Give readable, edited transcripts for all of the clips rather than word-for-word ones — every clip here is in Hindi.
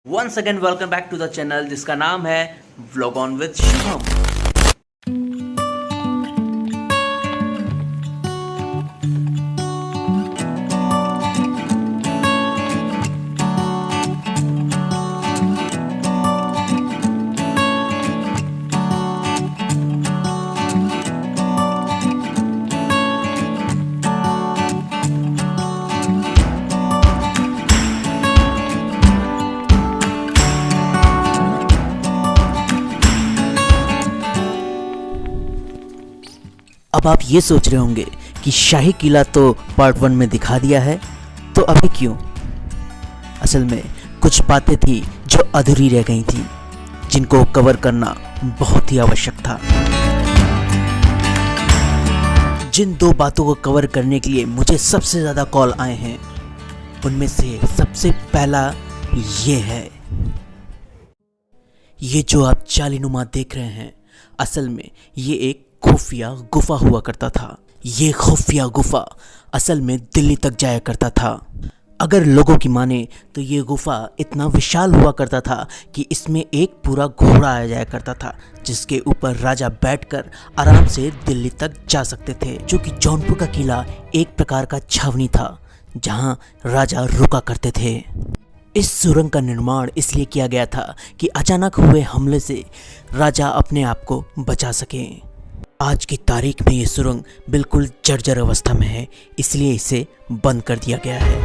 Once again welcome back to the channel जिसका नाम है व्लॉग ऑन विद शुभम। अब आप ये सोच रहे होंगे कि शाही किला तो पार्ट 1 में दिखा दिया है, तो अभी क्यों? असल में कुछ बातें थी जो अधूरी रह गई थी, जिनको कवर करना बहुत ही आवश्यक था। जिन दो बातों को कवर करने के लिए मुझे सबसे ज़्यादा कॉल आए हैं, उनमें से सबसे पहला ये है। ये जो आप जालीनुमा देख रहे हैं, असल में ये एक खुफिया गुफा हुआ करता था। ये खुफिया गुफा असल में दिल्ली तक जाया करता था। अगर लोगों की माने तो ये गुफा इतना विशाल हुआ करता था कि इसमें एक पूरा घोड़ा आया जाया करता था, जिसके ऊपर राजा बैठकर आराम से दिल्ली तक जा सकते थे। जो कि जौनपुर का किला एक प्रकार का छावनी था जहां राजा रुका करते थे। इस सुरंग का निर्माण इसलिए किया गया था कि अचानक हुए हमले से राजा अपने आप को बचा सकें। आज की तारीख में ये सुरंग बिल्कुल जर्जर अवस्था में है, इसलिए इसे बंद कर दिया गया है।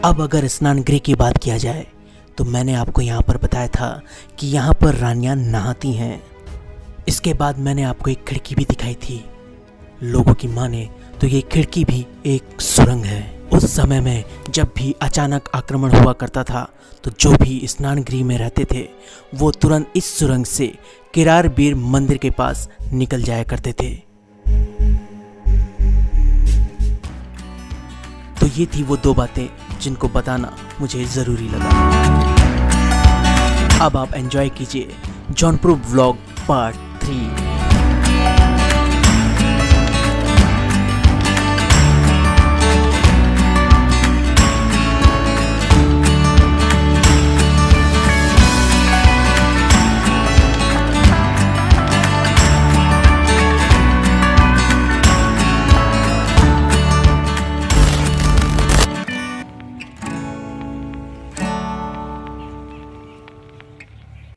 अब अगर स्नान गृह की बात किया जाए तो मैंने आपको यहाँ पर बताया था कि यहाँ पर रानियां नहाती हैं। इसके बाद मैंने आपको एक खिड़की भी दिखाई थी। लोगों की माने तो ये खिड़की भी एक सुरंग है। उस समय में जब भी अचानक आक्रमण हुआ करता था तो जो भी स्नान गृह में रहते थे वो तुरंत इस सुरंग से किरार बीर मंदिर के पास निकल जाया करते थे। तो ये थी वो दो बातें जिनको बताना मुझे ज़रूरी लगा। अब आप एंजॉय कीजिए जौनपुर व्लॉग पार्ट 3।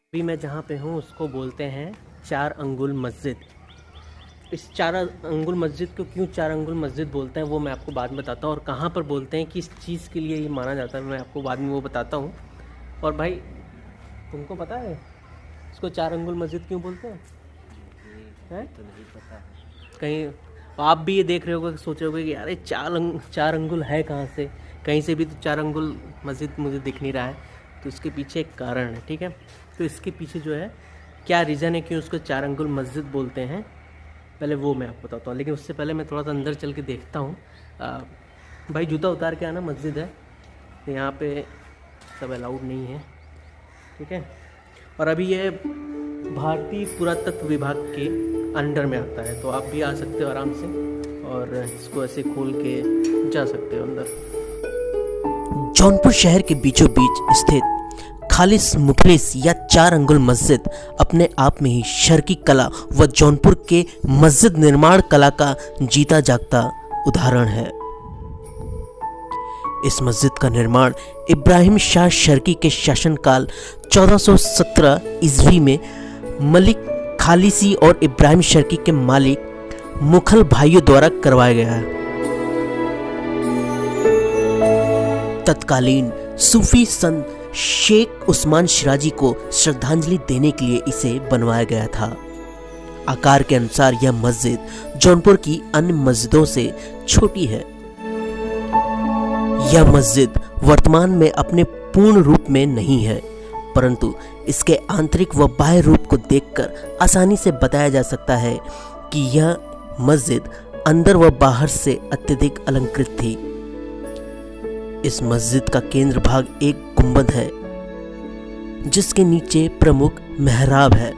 अभी मैं जहाँ पे हूँ उसको बोलते हैं 4 अंगुल मस्जिद। इस 4 अंगुल मस्जिद को क्यों 4 अंगुल मस्जिद बोलते हैं वो मैं आपको बाद में बताता हूँ, और कहाँ पर बोलते हैं, किस चीज़ के लिए ये माना जाता है मैं आपको बाद में वो बताता हूँ। और भाई तुमको पता है इसको 4 अंगुल मस्जिद क्यों बोलते हैं? तो नहीं पता। कहीं आप भी ये देख रहे होगे, सोच रहे होगे कि यार 4 अंगुल है कहाँ से? कहीं से भी तो 4 अंगुल मस्जिद मुझे दिख नहीं रहा है। तो इसके पीछे एक कारण है, ठीक है? तो इसके पीछे जो है क्या रीज़न है क्यों उसको 4 अंगुल मस्जिद बोलते हैं, पहले वो मैं आपको बताता हूँ। लेकिन उससे पहले मैं थोड़ा सा अंदर चल के देखता हूँ। भाई जूता उतार के आना, मस्जिद है यहाँ पे, सब अलाउड नहीं है, ठीक है? और अभी ये भारतीय पुरातत्व विभाग के अंडर में आता है, तो आप भी आ सकते हो आराम से और इसको ऐसे खोल के जा सकते हो अंदर। जौनपुर शहर के बीचों बीच स्थित खालिस मुखलिस या 4 अंगुल मस्जिद अपने आप में ही शर्की कला व जौनपुर के मस्जिद निर्माण कला का जीता जागता उदाहरण है। इस मस्जिद का निर्माण इब्राहिम शाह शर्की के शासनकाल 1417 ईस्वी में मलिक खालिसी और इब्राहिम शर्की के मालिक मुखल भाइयों द्वारा करवाया गया है। तत्कालीन सूफी संत शेख उस्मान शिराजी को श्रद्धांजलि देने के लिए इसे बनवाया गया था। आकार के अनुसार यह मस्जिद जौनपुर की अन्य मस्जिदों से छोटी है। यह मस्जिद वर्तमान में अपने पूर्ण रूप में नहीं है, परंतु इसके आंतरिक व बाह्य रूप को देखकर आसानी से बताया जा सकता है कि यह मस्जिद अंदर व बाहर से अत्यधिक अलंकृत थी। इस मस्जिद का केंद्र भाग एक गुंबद है जिसके नीचे प्रमुख मेहराब है।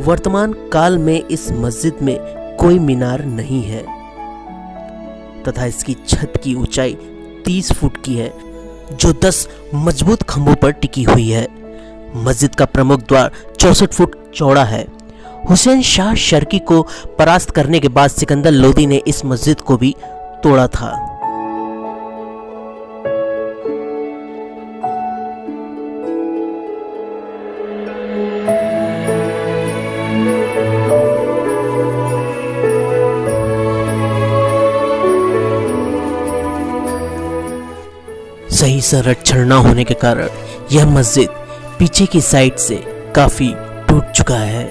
वर्तमान काल में इस मस्जिद में कोई मीनार नहीं है तथा इसकी छत की ऊंचाई 30 फुट की है जो 10 मजबूत खंभों पर टिकी हुई है। मस्जिद का प्रमुख द्वार 64 फुट चौड़ा है। हुसैन शाह शर्की को परास्त करने के बाद सिकंदर लोदी ने इस मस्जिद को भी तोड़ा था। सही संरक्षण न होने के कारण यह मस्जिद पीछे की साइड से काफी टूट चुका है।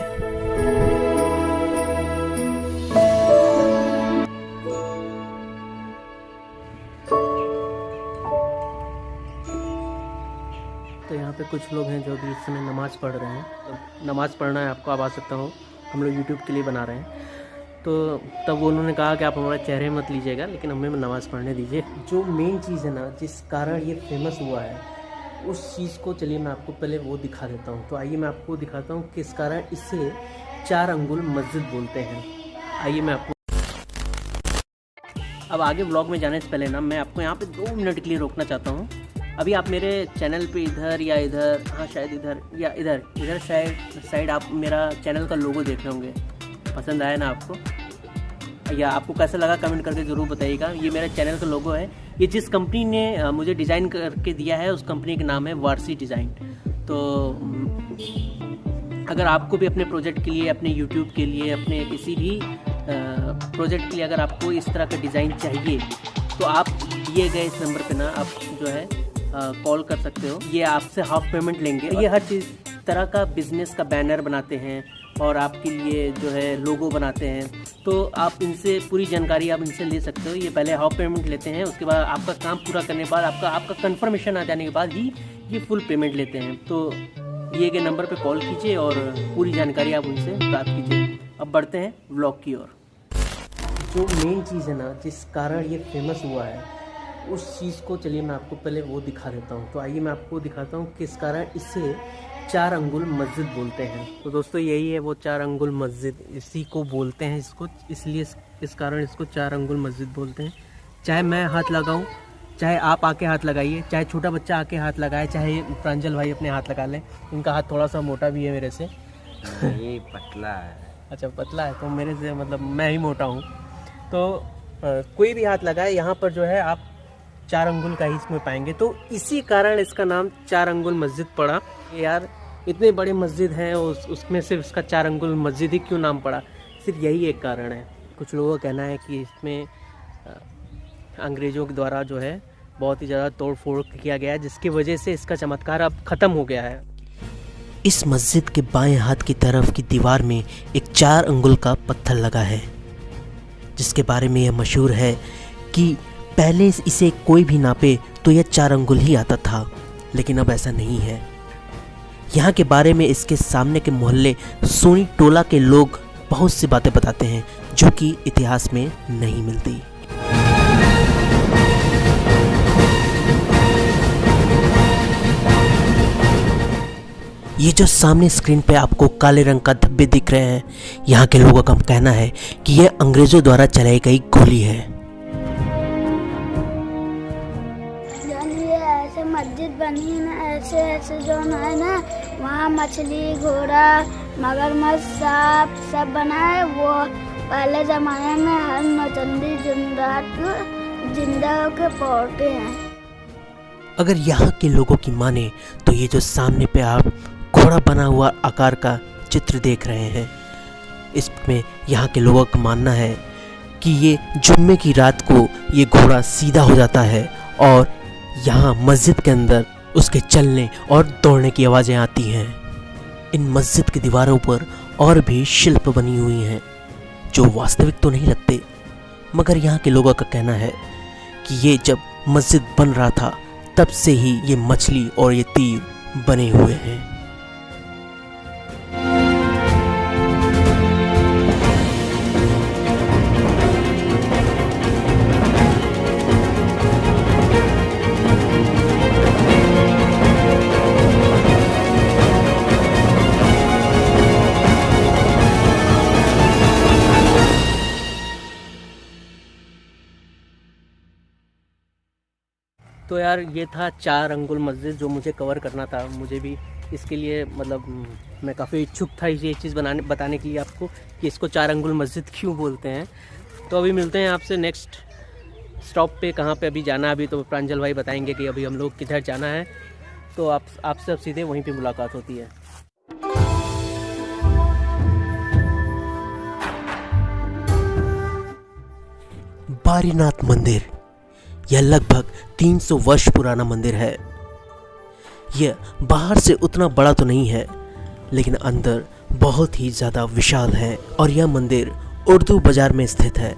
तो यहाँ पे कुछ लोग हैं जो भी इस समय नमाज़ पढ़ रहे हैं। तो नमाज़ पढ़ना है आपको, आप आ सकता हो, हम लोग यूट्यूब के लिए बना रहे हैं। तो तब उन्होंने कहा कि आप हमारा चेहरे मत लीजिएगा, लेकिन हमें नमाज़ पढ़ने दीजिए। जो मेन चीज़ है ना, जिस कारण ये फेमस हुआ है, उस चीज़ को चलिए मैं आपको पहले वो दिखा देता हूँ। तो आइए मैं आपको दिखाता हूँ किस कारण इसे 4 अंगुल मस्जिद बोलते हैं। आइए मैं आपको अब आगे व्लॉग में जाने से पहले ना मैं आपको यहाँ पे 2 मिनट के लिए रोकना चाहता हूँ। अभी आप मेरे चैनल पे इधर या इधर, हाँ शायद इधर या इधर साइड आप मेरा चैनल का लोगो देख रहे होंगे। पसंद आया ना आपको, या आपको कैसा लगा कमेंट करके ज़रूर बताइएगा। ये मेरा चैनल का लोगो है। ये जिस कंपनी ने मुझे डिज़ाइन करके दिया है उस कंपनी का नाम है वारसी डिज़ाइन। तो अगर आपको भी अपने प्रोजेक्ट के लिए, अपने यूट्यूब के लिए, अपने किसी भी प्रोजेक्ट के लिए अगर आपको इस तरह का डिज़ाइन चाहिए तो आप दिए गए इस नंबर पे ना आप जो है कॉल कर सकते हो। ये आपसे हाफ पेमेंट लेंगे। ये हर चीज़ तरह का बिजनेस का बैनर बनाते हैं और आपके लिए जो है लोगो बनाते हैं। तो आप इनसे पूरी जानकारी आप इनसे ले सकते हो। ये पहले हाफ पेमेंट लेते हैं, उसके बाद आपका काम पूरा करने के बाद आपका कंफर्मेशन आ जाने के बाद ही ये फुल पेमेंट लेते हैं। तो दिए गए नंबर पे कॉल कीजिए और पूरी जानकारी आप उनसे प्राप्त कीजिए। अब बढ़ते हैं व्लॉग की ओर। जो मेन चीज़ है ना, जिस कारण ये फेमस हुआ है, उस चीज़ को चलिए मैं आपको पहले वो दिखा देता हूँ। तो आइए मैं आपको दिखाता हूँ किस कारण इसे 4 अंगुल मस्जिद बोलते हैं। तो दोस्तों यही है वो 4 अंगुल मस्जिद, इसी को बोलते हैं इसको, इसलिए इस कारण इसको 4 अंगुल मस्जिद बोलते हैं। चाहे मैं हाथ लगाऊं, चाहे आप आके हाथ लगाइए, चाहे छोटा बच्चा आके हाथ लगाए, चाहे प्रांजल भाई अपने हाथ लगा लें। इनका हाथ थोड़ा सा मोटा भी है मेरे से। ये पतला है। अच्छा पतला है, तो मेरे से मतलब मैं ही मोटा हूँ। तो कोई भी हाथ लगाए, यहाँ पर जो है आप 4 अंगुल का ही इसमें पाएंगे। तो इसी कारण इसका नाम 4 अंगुल मस्जिद पड़ा। यार इतने बड़े मस्जिद हैं, उसमें सिर्फ इसका 4 अंगुल मस्जिद ही क्यों नाम पड़ा, सिर्फ यही एक कारण है। कुछ लोगों का कहना है कि इसमें अंग्रेज़ों के द्वारा जो है बहुत ही ज़्यादा तोड़ फोड़ किया गया है, जिसकी वजह से इसका चमत्कार अब ख़त्म हो गया है। इस मस्जिद के बाएं हाथ की तरफ की दीवार में एक 4 अंगुल का पत्थर लगा है, जिसके बारे में यह मशहूर है कि पहले इसे कोई भी नापे तो यह 4 अंगुल ही आता था, लेकिन अब ऐसा नहीं है। यहाँ के बारे में इसके सामने के मोहल्ले सोनी टोला के लोग बहुत सी बातें बताते हैं जो कि इतिहास में नहीं मिलती। ये जो सामने स्क्रीन पे आपको काले रंग का धब्बे दिख रहे हैं, यहाँ के लोगों का कहना है कि यह अंग्रेजों द्वारा चलाई गई गोली है। ऐसे मस्जिद बनी ना, ऐसे जो है ना, वहाँ मछली, घोड़ा, मगरमच्छ, सांप सब बना है। वो पहले ज़माने में हर नौचंदी जिंदा होकर पौड़ते हैं। अगर यहाँ के लोगों की माने तो ये जो सामने पे आप घोड़ा बना हुआ आकार का चित्र देख रहे हैं, इसमें यहाँ के लोगों का मानना है कि ये जुम्मे की रात को ये घोड़ा सीधा हो जाता है और यहाँ मस्जिद के अंदर उसके चलने और दौड़ने की आवाज़ें आती हैं। इन मस्जिद की दीवारों पर और भी शिल्प बनी हुई हैं जो वास्तविक तो नहीं लगते, मगर यहाँ के लोगों का कहना है कि ये जब मस्जिद बन रहा था तब से ही ये मछली और ये तीर बने हुए हैं। तो यार ये था 4 अंगुल मस्जिद जो मुझे कवर करना था। मुझे भी इसके लिए मतलब मैं काफ़ी इच्छुक था ये चीज़ बताने के लिए आपको कि इसको 4 अंगुल मस्जिद क्यों बोलते हैं। तो अभी मिलते हैं आपसे नेक्स्ट स्टॉप पे, कहाँ पे अभी जाना है। अभी तो प्रांजल भाई बताएंगे कि अभी हम लोग किधर जाना है। तो आपसे अब सीधे वहीं पे मुलाकात होती है। बारीनाथ मंदिर, यह लगभग 300 वर्ष पुराना मंदिर है। यह बाहर से उतना बड़ा तो नहीं है, लेकिन अंदर बहुत ही ज़्यादा विशाल है और यह मंदिर उर्दू बाजार में स्थित है।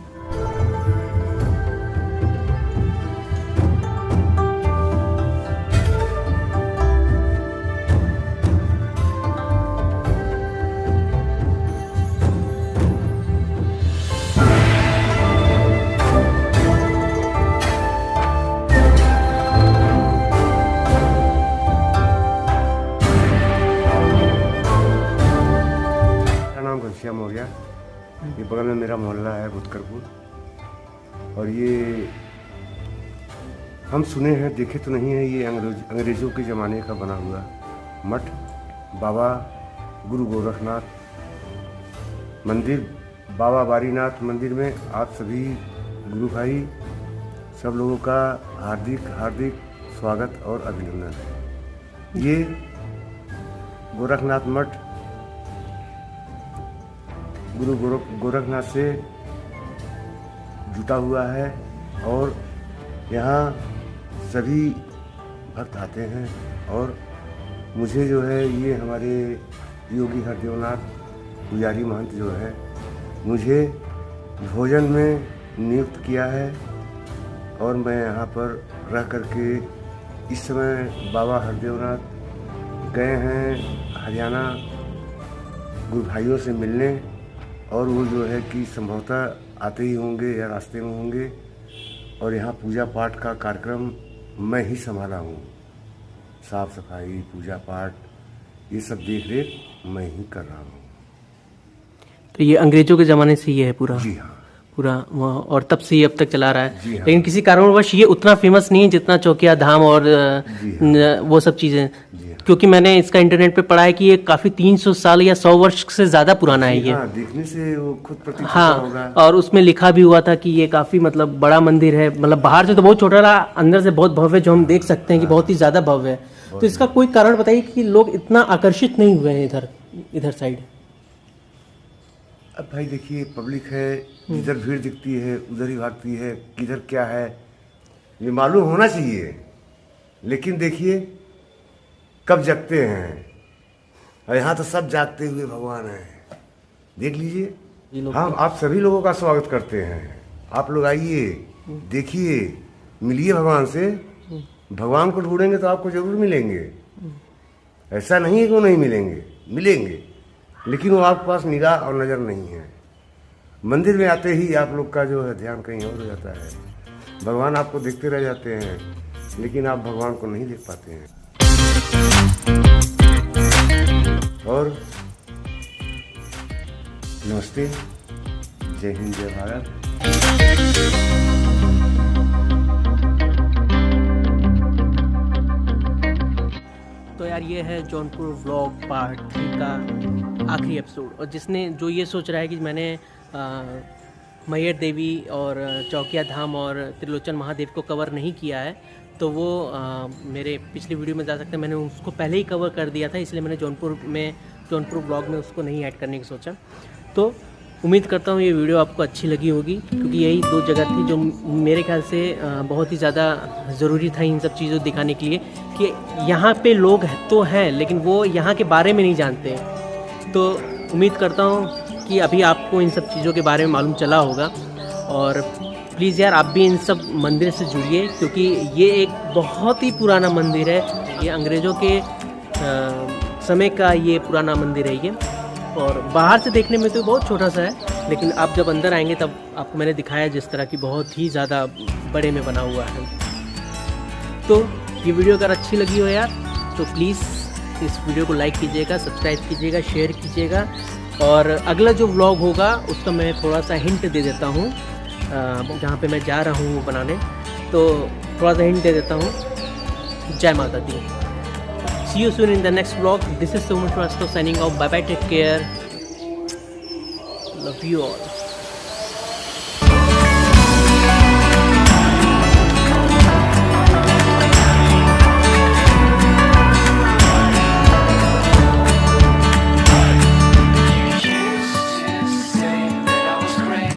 घनश्याम हो गया। ये बगल में मेरा मोहल्ला है बुतकरपुर, और ये हम सुने हैं, देखे तो नहीं है। ये अंग्रेज़ों के ज़माने का बना हुआ मठ बाबा गुरु गोरखनाथ मंदिर, बाबा बारीनाथ मंदिर में आप सभी गुरु भाई सब लोगों का हार्दिक हार्दिक स्वागत और अभिनंदन है। ये गोरखनाथ मठ गुरु गोरखनाथ से जुटा हुआ है और यहाँ सभी भक्त आते हैं। और मुझे जो है ये हमारे योगी हरदेवनाथ पुजारी महंत जो है मुझे भोजन में नियुक्त किया है, और मैं यहाँ पर रह करके इस समय बाबा हरदेवनाथ गए हैं हरियाणा गुरु भाइयों से मिलने, और वो जो है कि संभवतः आते ही होंगे या रास्ते में होंगे। और यहाँ पूजा पाठ का कार्यक्रम मैं ही संभाला हूँ, साफ सफाई पूजा पाठ ये सब देख रेख मैं ही कर रहा हूँ। तो ये अंग्रेजों के ज़माने से ये है पूरा? जी हाँ, पूरा। और तब से ये अब तक चला रहा है। जी हाँ। लेकिन किसी कारणवश ये उतना फेमस नहीं है जितना चौकिया धाम और वो सब चीज़ें। क्योंकि मैंने इसका इंटरनेट पे पढ़ा है कि ये काफ़ी 300 साल या 100 वर्ष से ज़्यादा पुराना है ये। हाँ, देखने से वो खुद प्रतीत होता हाँ, होगा। और उसमें लिखा भी हुआ था कि ये काफ़ी मतलब बड़ा मंदिर है। मतलब बाहर से तो बहुत छोटा रहा, अंदर से बहुत भव्य, जो हम देख सकते हैं कि बहुत ही ज़्यादा भव्य है। तो इसका कोई कारण बताइए कि लोग इतना आकर्षित नहीं हुए हैं इधर साइड। अब भाई देखिए, पब्लिक है, जिधर भीड़ दिखती है उधर ही भागती है, किधर क्या है ये मालूम होना चाहिए। लेकिन देखिए कब जगते हैं, और यहाँ तो सब जागते हुए भगवान हैं। देख लीजिए, हम आप सभी लोगों का स्वागत करते हैं। आप लोग आइए, देखिए, मिलिए भगवान से। भगवान को ढूंढेंगे तो आपको जरूर मिलेंगे। ऐसा नहीं है कि वो नहीं मिलेंगे, मिलेंगे, लेकिन वो आपके पास निगाह और नज़र नहीं है। मंदिर में आते ही आप लोग का जो है ध्यान कहीं और हो जाता है। भगवान आपको देखते रह जाते हैं, लेकिन आप भगवान को नहीं देख पाते हैं। और नमस्ते, जय हिंद, जय भारत। तो यार ये है जौनपुर व्लॉग पार्ट 3 का आखिरी एपिसोड। और जिसने जो ये सोच रहा है कि मैंने मैहर देवी और चौकिया धाम और त्रिलोचन महादेव को कवर नहीं किया है, तो वो मेरे पिछली वीडियो में जा सकते हैं। मैंने उसको पहले ही कवर कर दिया था, इसलिए मैंने जौनपुर ब्लॉग में उसको नहीं ऐड करने की सोचा। तो उम्मीद करता हूँ ये वीडियो आपको अच्छी लगी होगी, क्योंकि यही 2 जगह थी जो मेरे ख्याल से बहुत ही ज़्यादा ज़रूरी था इन सब चीज़ों दिखाने के लिए कि यहाँ पे लोग तो हैं लेकिन वो यहाँ के बारे में नहीं जानते। तो उम्मीद करता हूँ कि अभी आपको इन सब चीज़ों के बारे में मालूम चला होगा। और प्लीज़ यार आप भी इन सब मंदिर से जुड़िए, क्योंकि ये एक बहुत ही पुराना मंदिर है। ये अंग्रेज़ों के समय का ये पुराना मंदिर है ये। और बाहर से देखने में तो बहुत छोटा सा है, लेकिन आप जब अंदर आएंगे तब आपको मैंने दिखाया जिस तरह की बहुत ही ज़्यादा बड़े में बना हुआ है। तो ये वीडियो अगर अच्छी लगी हो यार तो प्लीज़ इस वीडियो को लाइक कीजिएगा, सब्सक्राइब कीजिएगा, शेयर कीजिएगा। और अगला जो व्लॉग होगा उसका मैं थोड़ा सा हिंट दे देता हूँ। जहाँ पे मैं जा रहा हूँ वो बनाने। तो थोड़ा सा हिंट दे देता हूँ। जय माता दी। See you soon in the next vlog. This is Soman Srivastava signing off. Bye bye, take care, love you all.